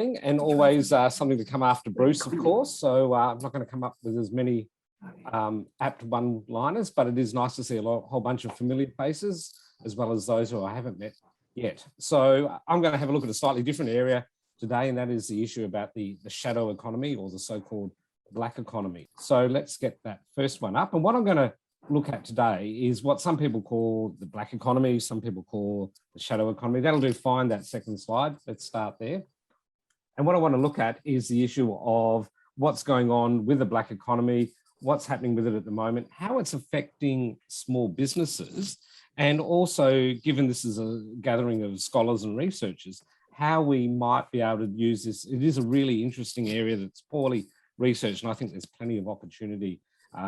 exciting and always something to come after Bruce, of course. So I'm not going to come up with as many apt one-liners, but it is nice to see a whole bunch of familiar faces, as well as those who I haven't met yet. So I'm going to have a look at a slightly different area today, and that is the issue about the shadow economy, or the so-called black economy. So let's get that first one up. And what I'm going to look at today is what some people call the black economy, some people call the shadow economy. That'll do fine, that second slide. Let's start there. And what I want to look at is the issue of what's going on with the black economy, what's happening with it at the moment, how it's affecting small businesses, and also, given this is a gathering of scholars and researchers, how we might be able to use this. It is a really interesting area that's poorly researched, and I think there's plenty of opportunity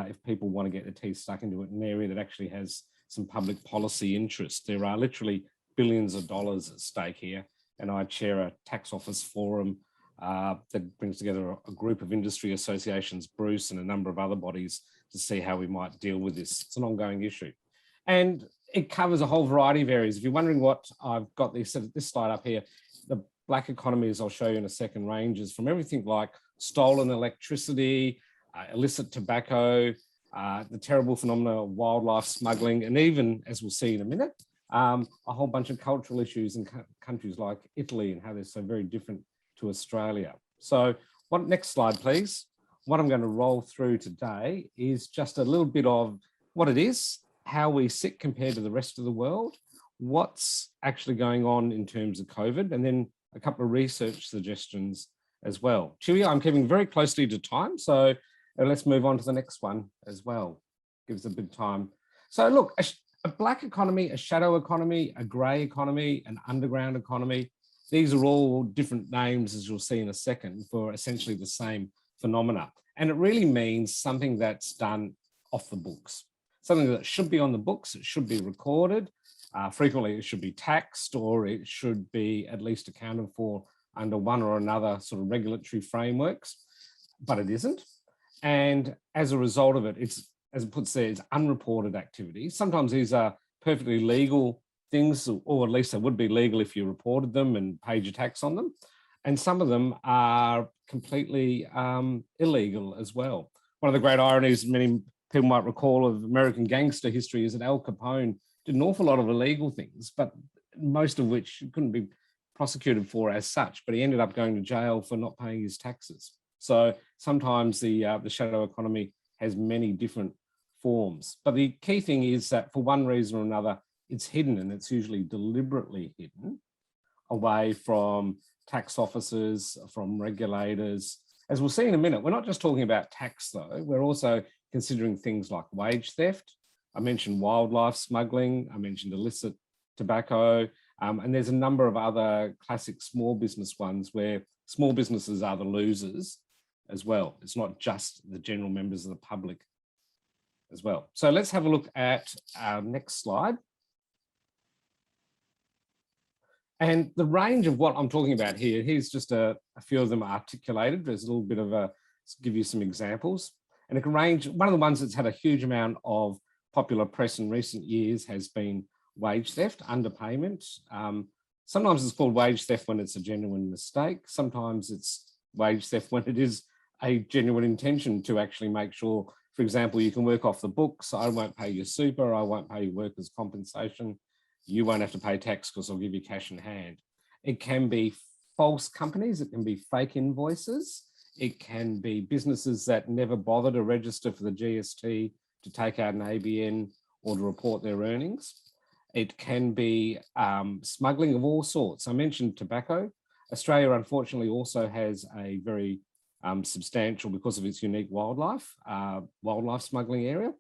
if people want to get their teeth stuck into it, an area that actually has some public policy interest. There are literally billions of dollars at stake here, and I chair a tax office forum that brings together a group of industry associations, Bruce, and a number of other bodies to see how we might deal with this. It's an ongoing issue. And it covers a whole variety of areas. If you're wondering what I've got this slide up here, the black economy, as I'll show you in a second, ranges from everything like stolen electricity, illicit tobacco, the terrible phenomena of wildlife smuggling, and even, as we'll see in a minute, a whole bunch of cultural issues in countries like Italy and how they're so very different to Australia. So next slide, please. What I'm going to roll through today is just a little bit of what it is, how we sit compared to the rest of the world, what's actually going on in terms of COVID, and then a couple of research suggestions as well. Chewie, I'm keeping very closely to time, so let's move on to the next one as well. Gives a bit of time. So look, a black economy, a shadow economy, a grey economy, an underground economy, these are all different names, as you'll see in a second, for essentially the same phenomena. And it really means something that's done off the books, something that should be on the books, it should be recorded. Frequently it should be taxed, or it should be at least accounted for under one or another sort of regulatory frameworks, but it isn't. And as a result of it, it's, as it puts there, it's unreported activities. Sometimes these are perfectly legal things, or at least they would be legal if you reported them and paid your tax on them. And some of them are completely illegal as well. One of the great ironies many people might recall of American gangster history is that Al Capone did an awful lot of illegal things, but most of which couldn't be prosecuted for as such, but he ended up going to jail for not paying his taxes. So sometimes the shadow economy has many different forms. But the key thing is that for one reason or another, it's hidden, and it's usually deliberately hidden away from tax officers, from regulators. As we'll see in a minute, we're not just talking about tax though, we're also considering things like wage theft. I mentioned wildlife smuggling, I mentioned illicit tobacco, and there's a number of other classic small business ones where small businesses are the losers as well. It's not just the general members of the public as well. So let's have a look at our next slide. And the range of what I'm talking about here, here's just a few of them articulated. There's a little bit of give you some examples. And it can range, one of the ones that's had a huge amount of popular press in recent years has been wage theft, underpayment. Sometimes it's called wage theft when it's a genuine mistake. Sometimes it's wage theft when it is a genuine intention to actually make sure, for example, you can work off the books. I won't pay your super, I won't pay your workers' compensation. You won't have to pay tax because I'll give you cash in hand. It can be false companies, it can be fake invoices, it can be businesses that never bother to register for the GST, to take out an ABN or to report their earnings. It can be smuggling of all sorts. I mentioned tobacco. Australia, unfortunately, also has a very substantial, because of its unique wildlife smuggling area.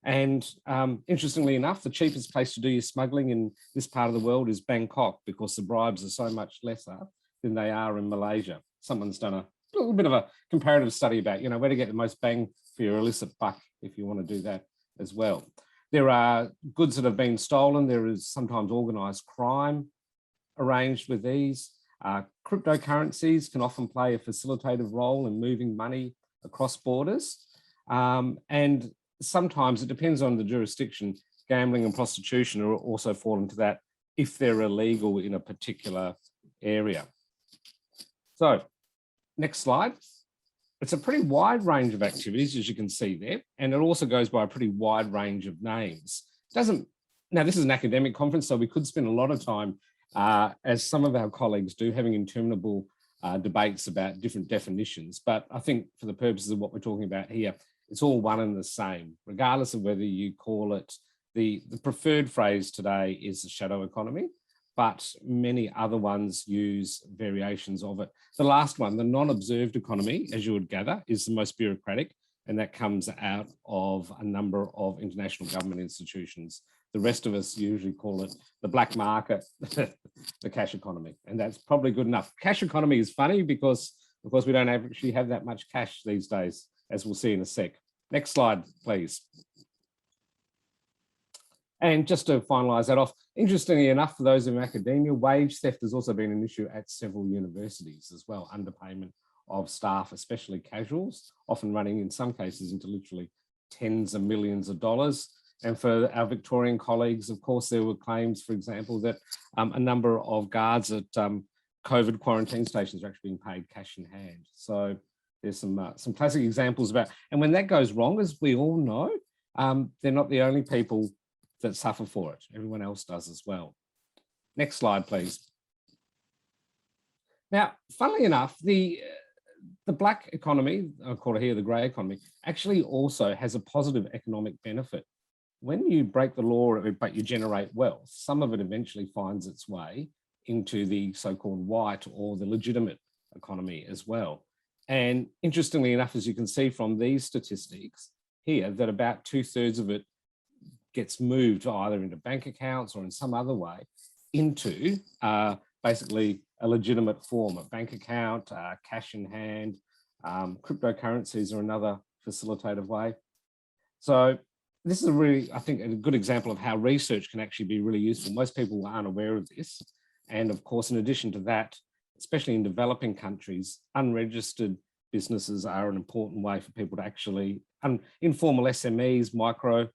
And interestingly enough, the cheapest place to do your smuggling in this part of the world is Bangkok, because the bribes are so much lesser than they are in Malaysia. Someone's done a little bit of a comparative study about, where to get the most bang for your illicit buck if you want to do that as well. There are goods that have been stolen. There is sometimes organised crime arranged with these. Cryptocurrencies can often play a facilitative role in moving money across borders. And sometimes it depends on the jurisdiction. Gambling and prostitution are also fall into that if they're illegal in a particular area. So next slide. It's a pretty wide range of activities, as you can see there, and it also goes by a pretty wide range of names. Now this is an academic conference, so we could spend a lot of time, as some of our colleagues do, having interminable debates about different definitions. But I think for the purposes of what we're talking about here, it's all one and the same, regardless of whether you call it, the preferred phrase today is the shadow economy, but many other ones use variations of it. The last one, the non-observed economy, as you would gather, is the most bureaucratic, and that comes out of a number of international government institutions. The rest of us usually call it the black market, the cash economy, and that's probably good enough. Cash economy is funny because, of course, we don't actually have that much cash these days, as we'll see in a sec. Next slide, please. And just to finalise that off, interestingly enough, for those in academia, wage theft has also been an issue at several universities as well, underpayment of staff, especially casuals, often running in some cases into literally tens of millions of dollars. And for our Victorian colleagues, of course, there were claims, for example, that a number of guards at COVID quarantine stations are actually being paid cash in hand. So there's some classic examples about, and when that goes wrong, as we all know, they're not the only people that suffer for it. Everyone else does as well. Next slide, please. Now, funnily enough, the black economy, I call it here the grey economy, actually also has a positive economic benefit. When you break the law, but you generate wealth, some of it eventually finds its way into the so-called white or the legitimate economy as well. And interestingly enough, as you can see from these statistics here, that about 2/3 of it gets moved either into bank accounts or in some other way into basically a legitimate form, a bank account, cash in hand. Cryptocurrencies are another facilitative way. So this is a really, I think, a good example of how research can actually be really useful. Most people aren't aware of this. And of course, in addition to that, especially in developing countries, unregistered businesses are an important way for people to actually, informal SMEs, micro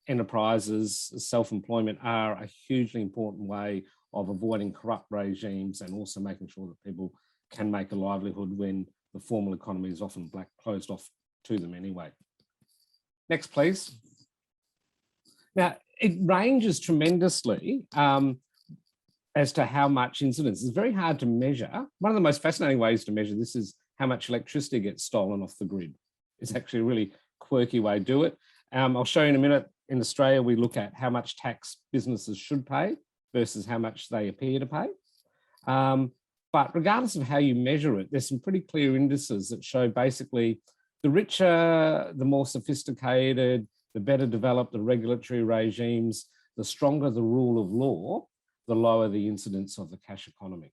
enterprises, self-employment are a hugely important way of avoiding corrupt regimes and also making sure that people can make a livelihood when the formal economy is often closed off to them anyway. Next, please. Now, it ranges tremendously as to how much incidence. It's very hard to measure. One of the most fascinating ways to measure this is how much electricity gets stolen off the grid. It's actually a really quirky way to do it. I'll show you in a minute. In Australia, we look at how much tax businesses should pay versus how much they appear to pay. But regardless of how you measure it, there's some pretty clear indices that show basically the richer, the more sophisticated, the better developed the regulatory regimes, the stronger the rule of law, the lower the incidence of the cash economy.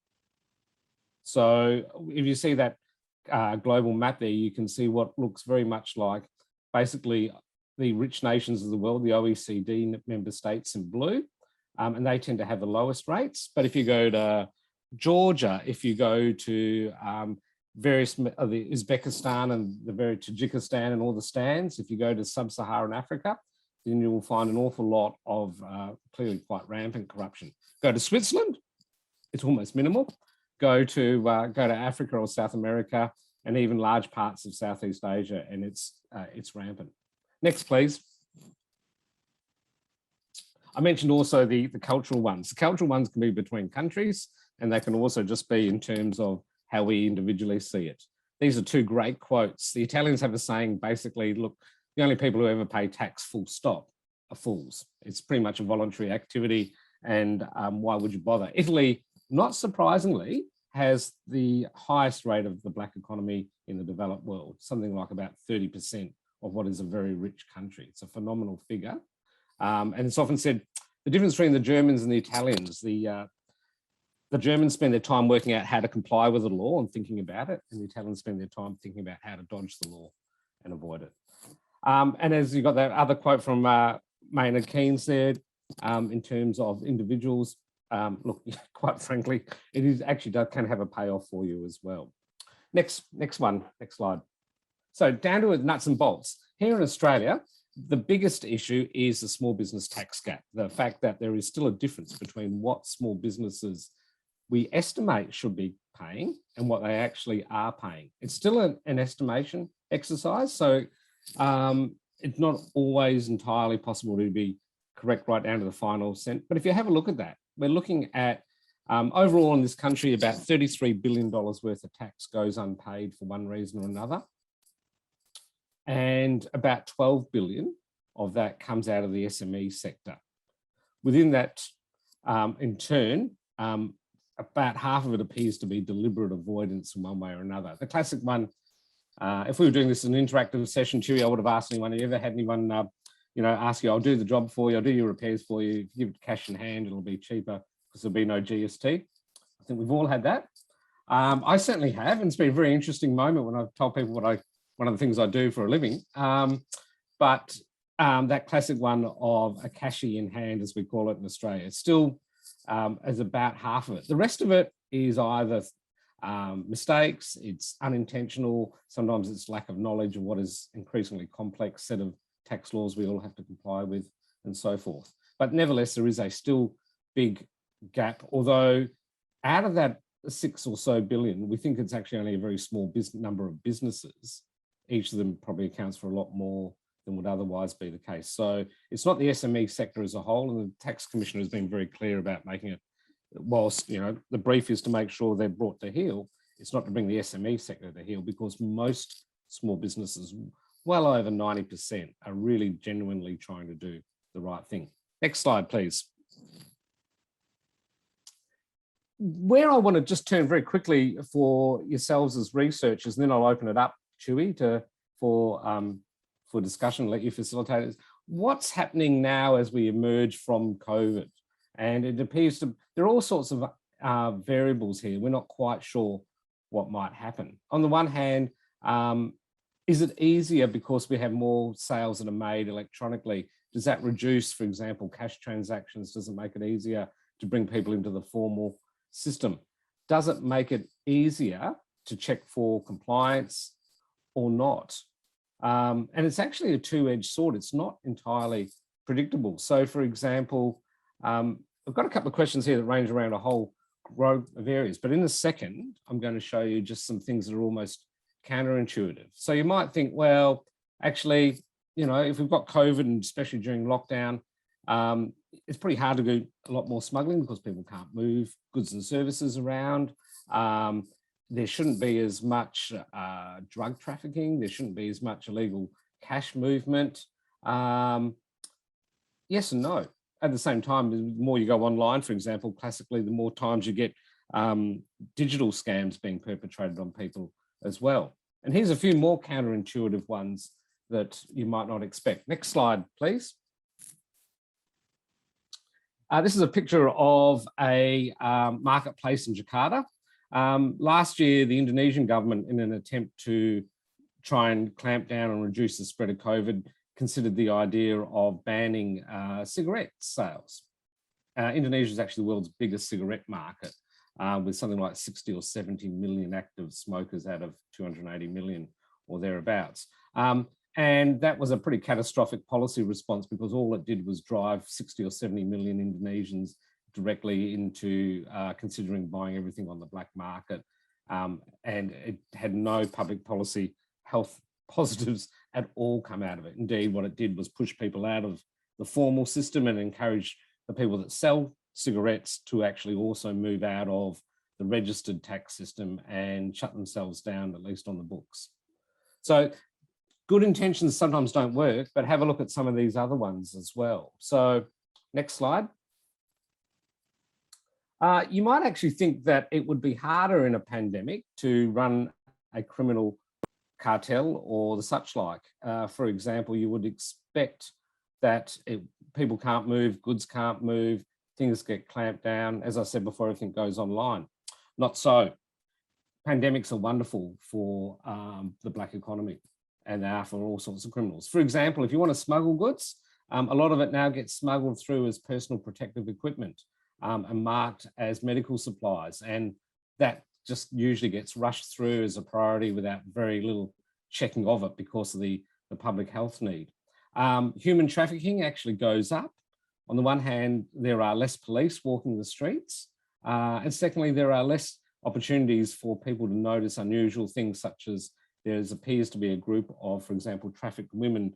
So if you see that global map there, you can see what looks very much like basically the rich nations of the world, the OECD member states in blue, and they tend to have the lowest rates. But if you go to Georgia, if you go to various the Uzbekistan and the very Tajikistan and all the stands, if you go to sub-Saharan Africa, then you will find an awful lot of clearly quite rampant corruption. Go to Switzerland, it's almost minimal. Go to Africa or South America and even large parts of Southeast Asia, and it's rampant. Next, please. I mentioned also the cultural ones. The cultural ones can be between countries, and they can also just be in terms of how we individually see it. These are two great quotes. The Italians have a saying, basically, look, the only people who ever pay tax full stop are fools. It's pretty much a voluntary activity, and why would you bother? Italy, not surprisingly, has the highest rate of the black economy in the developed world, something like about 30% of what is a very rich country. It's a phenomenal figure. And it's often said, the difference between the Germans and the Italians, the Germans spend their time working out how to comply with the law and thinking about it, and the Italians spend their time thinking about how to dodge the law and avoid it. And as you got that other quote from Maynard Keynes there, in terms of individuals, look, quite frankly, it is actually can have a payoff for you as well. Next one, next slide. So down to nuts and bolts. Here in Australia, the biggest issue is the small business tax gap. The fact that there is still a difference between what small businesses we estimate should be paying and what they actually are paying. It's still an estimation exercise, so it's not always entirely possible to be correct right down to the final cent. But if you have a look at that, we're looking at overall in this country, about $33 billion worth of tax goes unpaid for one reason or another. And about 12 billion of that comes out of the SME sector. Within that, in turn, about half of it appears to be deliberate avoidance in one way or another. The classic one, if we were doing this as an interactive session, Chewy, I would have asked anyone, have you ever had anyone, ask you, I'll do the job for you, I'll do your repairs for you, if you give it cash in hand, it'll be cheaper because there'll be no GST. I think we've all had that. I certainly have, and it's been a very interesting moment when I've told people one of the things I do for a living. But that classic one of a cashy in hand, as we call it in Australia, it's still is about half of it. The rest of it is either mistakes, it's unintentional, sometimes it's lack of knowledge of what is increasingly complex set of tax laws we all have to comply with and so forth. But nevertheless, there is a still big gap, although out of that 6 or so billion, we think it's actually only a very small number of businesses. Each of them probably accounts for a lot more than would otherwise be the case. So it's not the SME sector as a whole, and the Tax Commissioner has been very clear about making it, whilst the brief is to make sure they're brought to heel, it's not to bring the SME sector to heel, because most small businesses, well over 90%, are really genuinely trying to do the right thing. Next slide, please. Where I want to just turn very quickly for yourselves as researchers, and then I'll open it up, Chewy, for discussion, let you facilitate it. What's happening now as we emerge from COVID? And it appears to, there are all sorts of variables here. We're not quite sure what might happen. On the one hand, is it easier because we have more sales that are made electronically? Does that reduce, for example, cash transactions? Does it make it easier to bring people into the formal system? Does it make it easier to check for compliance or not? And it's actually a two-edged sword. It's not entirely predictable. So, for example, I've got a couple of questions here that range around a whole row of areas, but in a second, I'm going to show you just some things that are almost counterintuitive. So you might think, well, actually, if we've got COVID, and especially during lockdown, it's pretty hard to do a lot more smuggling because people can't move goods and services around. There shouldn't be as much drug trafficking. There shouldn't be as much illegal cash movement. Yes and no. At the same time, the more you go online, for example, classically, the more times you get digital scams being perpetrated on people as well. And here's a few more counterintuitive ones that you might not expect. Next slide, please. This is a picture of a marketplace in Jakarta. Last year, the Indonesian government, in an attempt to try and clamp down and reduce the spread of COVID, considered the idea of banning cigarette sales. Indonesia is actually the world's biggest cigarette market, with something like 60 or 70 million active smokers out of 280 million or thereabouts. And that was a pretty catastrophic policy response, because all it did was drive 60 or 70 million Indonesians directly into considering buying everything on the black market. And it had no public policy health positives at all come out of it. Indeed, what it did was push people out of the formal system and encourage the people that sell cigarettes to actually also move out of the registered tax system and shut themselves down, at least on the books. So good intentions sometimes don't work, but have a look at some of these other ones as well. So next slide. You might actually think that it would be harder in a pandemic to run a criminal cartel or the such like. For example, you would expect that people can't move, goods can't move, things get clamped down. As I said before, everything goes online. Not so. Pandemics are wonderful for the black economy, and they are for all sorts of criminals. For example, if you want to smuggle goods, a lot of it now gets smuggled through as personal protective equipment and marked as medical supplies. And that just usually gets rushed through as a priority without very little checking of it because of the public health need. Human trafficking actually goes up. On the one hand, there are less police walking the streets. And secondly, there are less opportunities for people to notice unusual things, such as there appears to be a group of, for example, trafficked women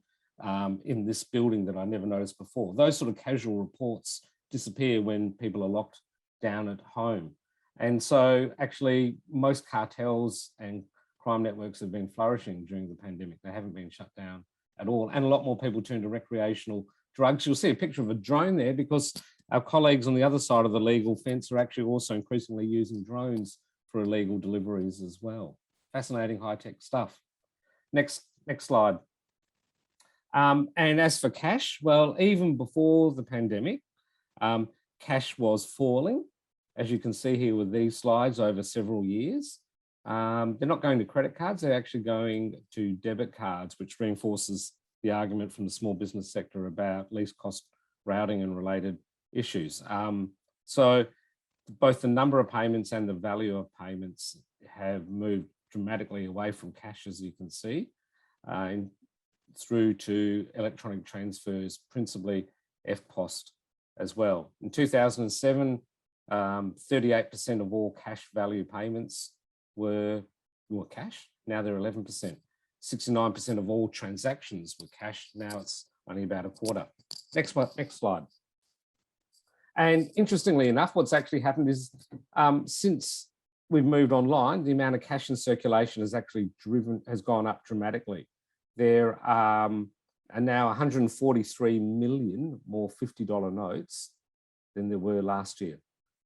in this building that I never noticed before. Those sort of casual reports disappear when people are locked down at home. And so actually most cartels and crime networks have been flourishing during the pandemic. They haven't been shut down at all. And a lot more people turn to recreational drugs. You'll see a picture of a drone there because our colleagues on the other side of the legal fence are actually also increasingly using drones for illegal deliveries as well. Fascinating high-tech stuff. Next slide. And as for cash, well, even before the pandemic, cash was falling, as you can see here with these slides over several years. They're not going to credit cards, they're actually going to debit cards, which reinforces the argument from the small business sector about least cost routing and related issues. So both the number of payments and the value of payments have moved dramatically away from cash, as you can see, through to electronic transfers, principally EFTPOS as well. In 2007, 38% of all cash value payments were cash. Now they're 11%. 69% of all transactions were cash. Now it's only about a quarter. Next slide. And interestingly enough, what's actually happened is since we've moved online, the amount of cash in circulation has gone up dramatically. There are now 143 million more $50 notes than there were last year.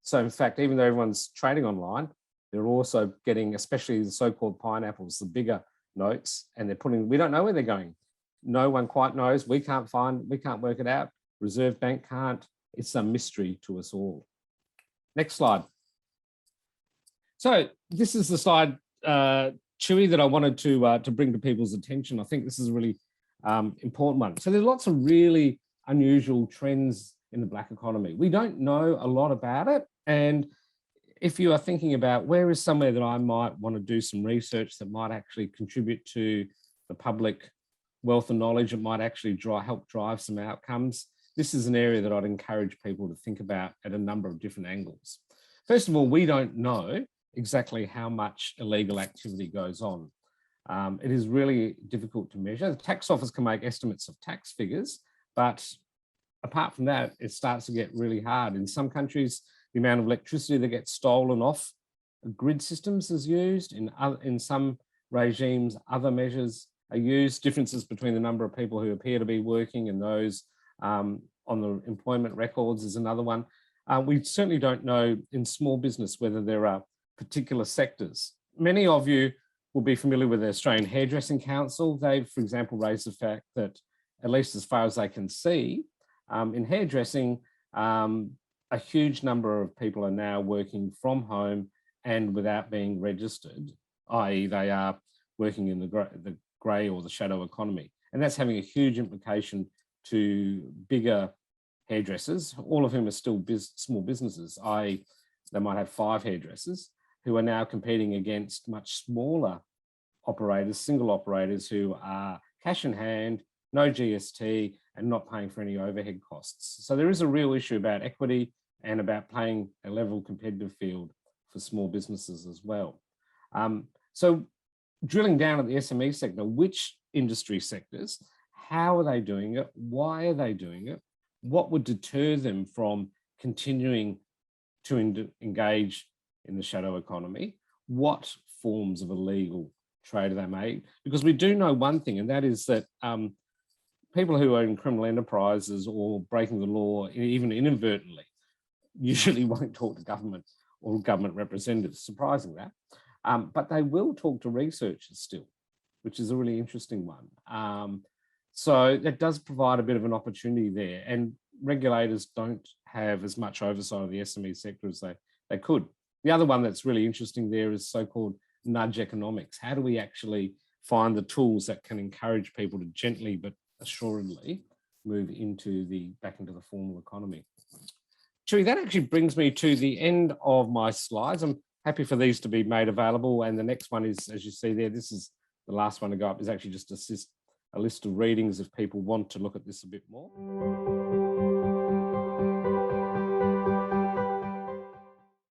So in fact, even though everyone's trading online, they're also getting, especially the so-called pineapples, the bigger notes, and we don't know where they're going. No one quite knows. We can't work it out. Reserve Bank can't. It's a mystery to us all. Next slide. So this is the slide, Chewy, that I wanted to bring to people's attention. I think this is a really important one. So there's lots of really unusual trends in the Black economy. We don't know a lot about it. And if you are thinking about where is somewhere that I might want to do some research that might actually contribute to the public wealth and knowledge, it might actually help drive some outcomes, this is an area that I'd encourage people to think about at a number of different angles. First of all, we don't know exactly how much illegal activity goes on. It is really difficult to measure. The tax office can make estimates of tax figures, but apart from that, it starts to get really hard. In some countries, the amount of electricity that gets stolen off grid systems is used. In some regimes, other measures are used. Differences between the number of people who appear to be working and those on the employment records is another one. We certainly don't know in small business whether there are particular sectors. Many of you will be familiar with the Australian Hairdressing Council. They've, for example, raised the fact that, at least as far as they can see, in hairdressing, a huge number of people are now working from home and without being registered, i.e. they are working in the grey or the shadow economy. And that's having a huge implication to bigger hairdressers, all of whom are still small businesses, i.e. they might have 5 hairdressers who are now competing against much smaller operators, single operators who are cash in hand, no GST, and not paying for any overhead costs. So there is a real issue about equity and about playing a level competitive field for small businesses as well. So drilling down at the SME sector, which industry sectors, how are they doing it? Why are they doing it? What would deter them from continuing to engage in the shadow economy? What forms of illegal trade are they made? Because we do know one thing, and that is that people who are in criminal enterprises or breaking the law, even inadvertently, usually won't talk to government or government representatives, surprising that. But they will talk to researchers still, which is a really interesting one. So that does provide a bit of an opportunity there, and regulators don't have as much oversight of the SME sector as they could. The other one that's really interesting there is so-called nudge economics. How do we actually find the tools that can encourage people to gently but assuredly move back into the formal economy? Chewy, that actually brings me to the end of my slides. I'm happy for these to be made available. And the next one is, as you see there, this is the last one to go up, is actually just a list of readings if people want to look at this a bit more.